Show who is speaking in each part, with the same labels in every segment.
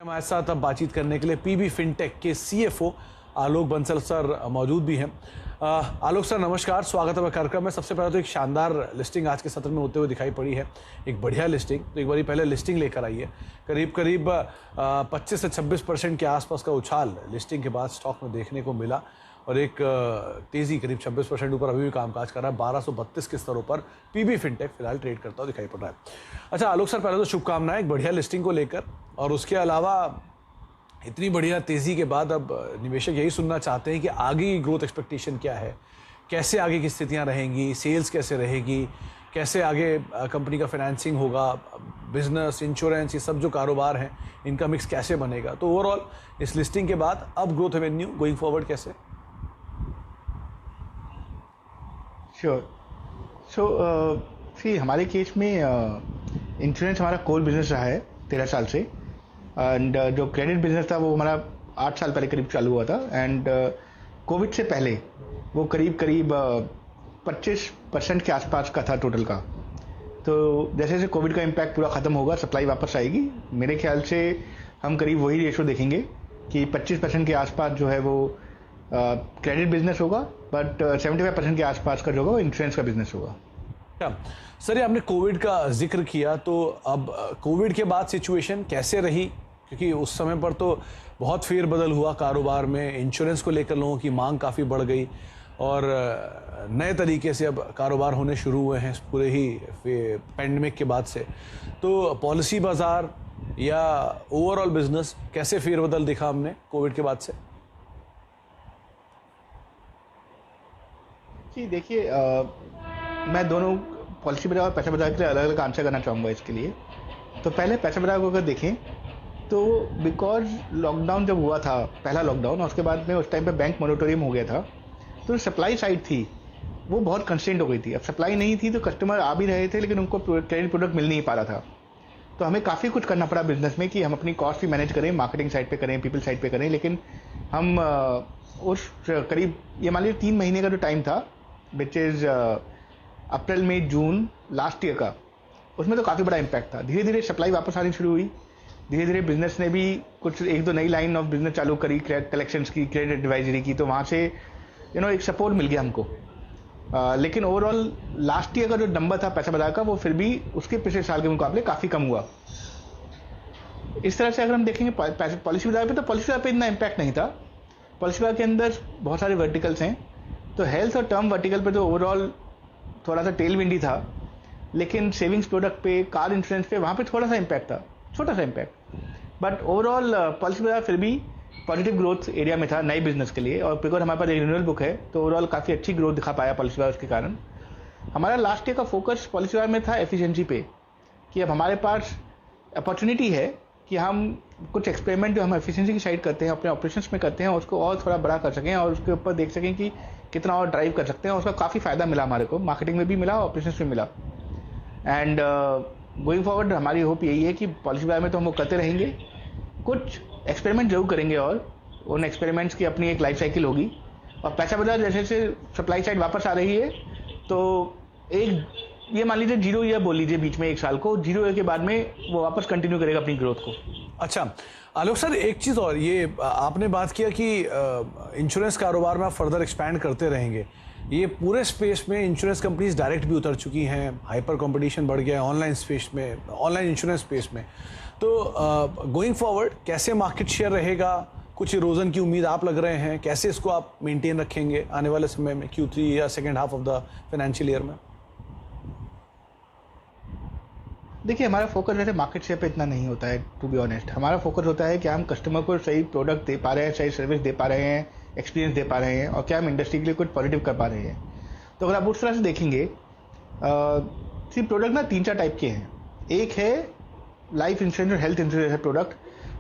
Speaker 1: हमारे साथ अब बातचीत करने के लिए पीबी फिनटेक के सीएफओ आलोक बंसल सर मौजूद भी हैं। आलोक सर नमस्कार, स्वागत है कार्यक्रम में। सबसे पहले तो एक शानदार लिस्टिंग आज के सत्र में होते हुए दिखाई पड़ी है, एक बढ़िया लिस्टिंग। तो एक बारी पहले लिस्टिंग लेकर आई है। करीब करीब 25 से 26% के आसपास का उछाल लिस्टिंग के बाद स्टॉक में देखने को मिला और एक तेज़ी करीब 26% ऊपर अभी भी कामकाज कर रहा है। 1232 के स्तरों पर पीबी फिनटेक फिलहाल ट्रेड करता हुआ दिखाई पड़ रहा है। अच्छा आलोक सर, पहले तो शुभकामनाएं एक बढ़िया लिस्टिंग को लेकर, और उसके अलावा इतनी बढ़िया तेज़ी के बाद अब निवेशक यही सुनना चाहते हैं कि आगे की ग्रोथ एक्सपेक्टेशन क्या है, कैसे आगे की स्थितियां रहेंगी, सेल्स कैसे रहेगी, कैसे आगे कंपनी का फाइनेंसिंग होगा, बिजनेस, इंश्योरेंस, ये सब जो कारोबार हैं इनका मिक्स कैसे बनेगा। तो ओवरऑल इस लिस्टिंग के बाद अब ग्रोथ एवेन्यू गोइंग फॉरवर्ड कैसे?
Speaker 2: श्योर। सो हमारे केस में इंश्योरेंस हमारा कोर बिजनेस रहा है 13 साल से, एंड जो क्रेडिट बिजनेस था वो हमारा 8 साल पहले करीब चालू हुआ था, एंड कोविड से पहले वो करीब 25% के आसपास का था टोटल का। तो जैसे जैसे कोविड का इम्पैक्ट पूरा ख़त्म होगा, सप्लाई वापस आएगी, मेरे ख्याल से हम करीब वही रेशो देखेंगे कि 25% के आसपास जो है वो क्रेडिट बिजनेस होगा, बट 75% के आसपास का जो होगा वो इंश्योरेंस का बिजनेस होगा।
Speaker 1: सर ये आपने कोविड का जिक्र किया, तो अब कोविड के बाद सिचुएशन कैसे रही? क्योंकि उस समय पर तो बहुत फेरबदल हुआ कारोबार में, इंश्योरेंस को लेकर लोगों की मांग काफ़ी बढ़ गई और नए तरीके से अब कारोबार होने शुरू हुए हैं पूरे ही पैंडमिक के बाद से। तो पॉलिसी बाजार या ओवरऑल बिजनेस कैसे फेरबदल दिखा हमने कोविड के बाद से?
Speaker 2: जी देखिए, मैं दोनों पॉलिसी बाजार और पैसा बाजार के लिए अलग अलग आंसर करना चाहूँगा इसके लिए। तो पहले पैसा बाजार को अगर देखें तो बिकॉज लॉकडाउन जब हुआ था, पहला लॉकडाउन, और उसके बाद में उस टाइम पे बैंक मोरेटोरियम हो गया था, तो सप्लाई साइड थी वो बहुत कंस्ट्रेंट हो गई थी। अब सप्लाई नहीं थी तो कस्टमर आ भी रहे थे लेकिन उनको क्रेडिट प्रोडक्ट मिल नहीं पा रहा था। तो हमें काफ़ी कुछ करना पड़ा बिजनेस में कि हम अपनी कॉस्ट भी मैनेज करें, मार्केटिंग साइड पे करें, पीपल साइड पे करें। लेकिन हम उस करीब ये मान लीजिए 3 महीने का जो टाइम था, which is April May June last year का, उसमें तो काफ़ी बड़ा इम्पैक्ट था। धीरे धीरे सप्लाई वापस आनी शुरू हुई, धीरे धीरे बिजनेस ने भी कुछ एक दो नई लाइन ऑफ बिजनेस चालू करी, कलेक्शंस की, क्रेडिट एडवाइजरी की, तो वहाँ से एक सपोर्ट मिल गया हमको। लेकिन ओवरऑल लास्ट ईयर का जो नंबर था पैसा बाजार का, वो फिर भी उसके पिछले साल के मुकाबले काफ़ी कम हुआ। इस तरह से अगर हम देखेंगे पॉलिसी बाजार पे, तो पॉलिसी बाजार पे इतना इम्पैक्ट नहीं था। पॉलिसी बाजार के अंदर बहुत सारे वर्टिकल्स हैं, तो हेल्थ और टर्म वर्टिकल पे तो ओवरऑल थोड़ा सा टेल विंडी था, लेकिन सेविंग्स प्रोडक्ट पे, कार इंश्योरेंस पे, वहाँ पे थोड़ा सा इम्पैक्ट था, छोटा सा इम्पैक्ट। बट ओवरऑल पॉलिसी बाजार फिर भी पॉजिटिव ग्रोथ एरिया में था नए बिजनेस के लिए, और बिकॉज हमारे पास एक रिन्यूअल बुक है तो ओवरऑल काफ़ी अच्छी ग्रोथ दिखा पाया पॉलिसी बाजार। उसके कारण हमारा लास्ट ईयर का फोकस पॉलिसी बाजार में था एफिशिएंसी पे, कि अब हमारे पास अपॉर्चुनिटी है कि हम कुछ एक्सपेरिमेंट जो हम एफिशिएंसी की साइड करते हैं, अपने ऑपरेशंस में करते हैं, उसको और थोड़ा बड़ा कर सकें और उसके ऊपर देख सकें कि कितना और ड्राइव कर सकते हैं। उसका काफ़ी फ़ायदा मिला हमारे को, मार्केटिंग में भी मिला, ऑपरेशंस में मिला। एंड गोइंग फॉरवर्ड हमारी होप यही है कि पॉलिसी बाजार में तो हम वो करते रहेंगे, कुछ एक्सपेरिमेंट जरूर करेंगे और उन एक्सपेरिमेंट्स की अपनी एक लाइफ साइकिल होगी। और पैसा बाजार जैसे जैसे सप्लाई साइड वापस आ रही है, तो एक ये मान लीजिए 0 ईयर बोल लीजिए बीच में, 1 साल को 0 ईयर के बाद में वो वापस कंटिन्यू करेगा अपनी ग्रोथ को।
Speaker 1: अच्छा आलोक सर, एक चीज़ और, ये आपने बात किया कि इंश्योरेंस कारोबार में आप फर्दर एक्सपैंड करते रहेंगे। ये पूरे स्पेस में इंश्योरेंस कंपनीज डायरेक्ट भी उतर चुकी हैं, हाइपर कंपटीशन बढ़ गया है ऑनलाइन स्पेस में, ऑनलाइन इंश्योरेंस स्पेस में। तो गोइंग फॉरवर्ड कैसे मार्केट शेयर रहेगा? कुछ इरोजन की उम्मीद आप लग रहे हैं? कैसे इसको आप मेंटेन रखेंगे आने वाले समय में, Q3 या second half of the financial year में?
Speaker 2: देखिए, हमारा फोकस वैसे मार्केट शेयर पे इतना नहीं होता है, टू बी ऑनेस्ट। हमारा फोकस होता है कि हम कस्टमर को सही प्रोडक्ट दे पा रहे हैं, सही सर्विस दे पा रहे हैं, एक्सपीरियंस दे पा रहे हैं, और क्या हम इंडस्ट्री के लिए कुछ पॉजिटिव कर पा रहे हैं। तो अगर आप उस तरह से देखेंगे, सिर्फ प्रोडक्ट ना 3-4 टाइप के हैं। एक है लाइफ इंश्योरेंस और हेल्थ इंश्योरेंस प्रोडक्ट,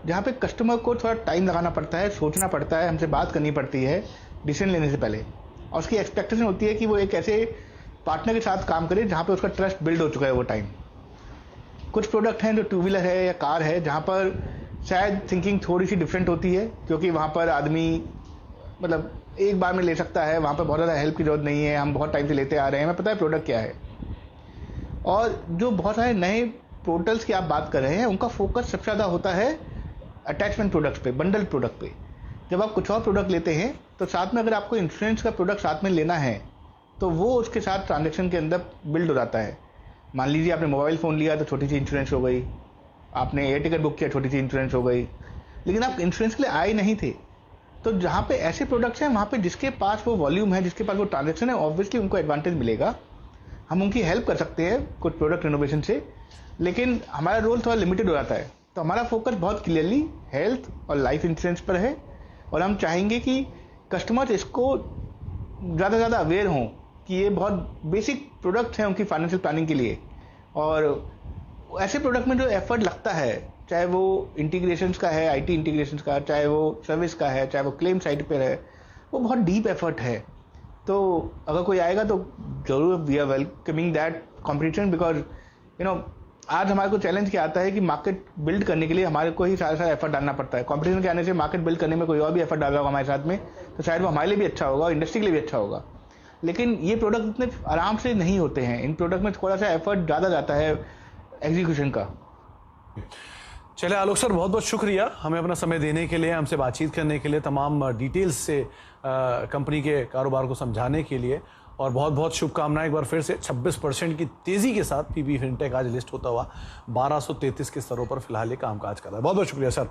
Speaker 2: जहाँ पे कस्टमर को थोड़ा टाइम लगाना पड़ता है, सोचना पड़ता है, हमसे बात करनी पड़ती है डिसीजन लेने से पहले, और उसकी एक्सपेक्टेशन होती है कि वो एक ऐसे पार्टनर के साथ काम करे जहाँ पे उसका ट्रस्ट बिल्ड हो चुका है वो टाइम। कुछ प्रोडक्ट हैं जो 2 व्हीलर है या कार है, जहाँ पर शायद थिंकिंग थोड़ी सी डिफरेंट होती है, क्योंकि वहाँ पर आदमी मतलब एक बार में ले सकता है, वहाँ पर बहुत ज़्यादा हेल्प की जरूरत नहीं है, हम बहुत टाइम से लेते आ रहे हैं, हमें पता है प्रोडक्ट क्या है। और जो बहुत सारे नए पोर्टल्स की आप बात कर रहे हैं, उनका फोकस सबसे ज़्यादा होता है अटैचमेंट प्रोडक्ट्स पे, बंडल प्रोडक्ट पे। जब आप कुछ और प्रोडक्ट लेते हैं तो साथ में अगर आपको इंश्योरेंस का प्रोडक्ट साथ में लेना है तो वो उसके साथ ट्रांजैक्शन के अंदर बिल्ड हो जाता है। मान लीजिए आपने मोबाइल फ़ोन लिया तो छोटी सी इंश्योरेंस हो गई, आपने एयर टिकट बुक किया छोटी सी इंश्योरेंस हो गई, लेकिन आप इंश्योरेंस के लिए आए नहीं थे। तो जहाँ पे ऐसे प्रोडक्ट्स हैं वहाँ पे जिसके पास वो वॉल्यूम है, जिसके पास वो ट्रांजैक्शन है, ऑब्वियसली उनको एडवांटेज मिलेगा। हम उनकी हेल्प कर सकते हैं कुछ प्रोडक्ट रिनोवेशन से, लेकिन हमारा रोल थोड़ा लिमिटेड हो जाता है। तो हमारा फोकस बहुत क्लियरली हेल्थ और लाइफ इंश्योरेंस पर है, और हम चाहेंगे कि कस्टमर्स इसको ज़्यादा से ज़्यादा अवेयर हों कि ये बहुत बेसिक प्रोडक्ट्स हैं उनकी फाइनेंशियल प्लानिंग के लिए। और ऐसे प्रोडक्ट में जो एफर्ट लगता है, चाहे वो इंटीग्रेशंस का है, आईटी इंटीग्रेशंस का, चाहे वो सर्विस का है, चाहे वो क्लेम साइड पर है, वो बहुत डीप एफर्ट है। तो अगर कोई आएगा तो जरूर we are welcoming that competition, because आज हमारे को चैलेंज क्या आता है कि मार्केट बिल्ड करने के लिए हमारे को ही सारा एफर्ट डालना पड़ता है। कंपटीशन के आने से मार्केट बिल्ड करने में कोई और भी एफर्ट डाल रहा होगा हमारे साथ में, तो शायद वो हमारे लिए भी अच्छा होगा और इंडस्ट्री के लिए भी अच्छा होगा। लेकिन ये प्रोडक्ट इतने आराम से नहीं होते हैं, इन प्रोडक्ट में थोड़ा सा एफर्ट ज़्यादा जाता है एग्जीक्यूशन का।
Speaker 1: चले आलोक सर, बहुत बहुत शुक्रिया हमें अपना समय देने के लिए, हमसे बातचीत करने के लिए, तमाम डिटेल्स से कंपनी के कारोबार को समझाने के लिए, और बहुत बहुत शुभकामनाएं एक बार फिर से। 26% की तेज़ी के साथ पीबी फिनटेक आज लिस्ट होता हुआ 1233 के स्तरों पर फिलहाल ये कामकाज कर रहा है। बहुत बहुत शुक्रिया सर।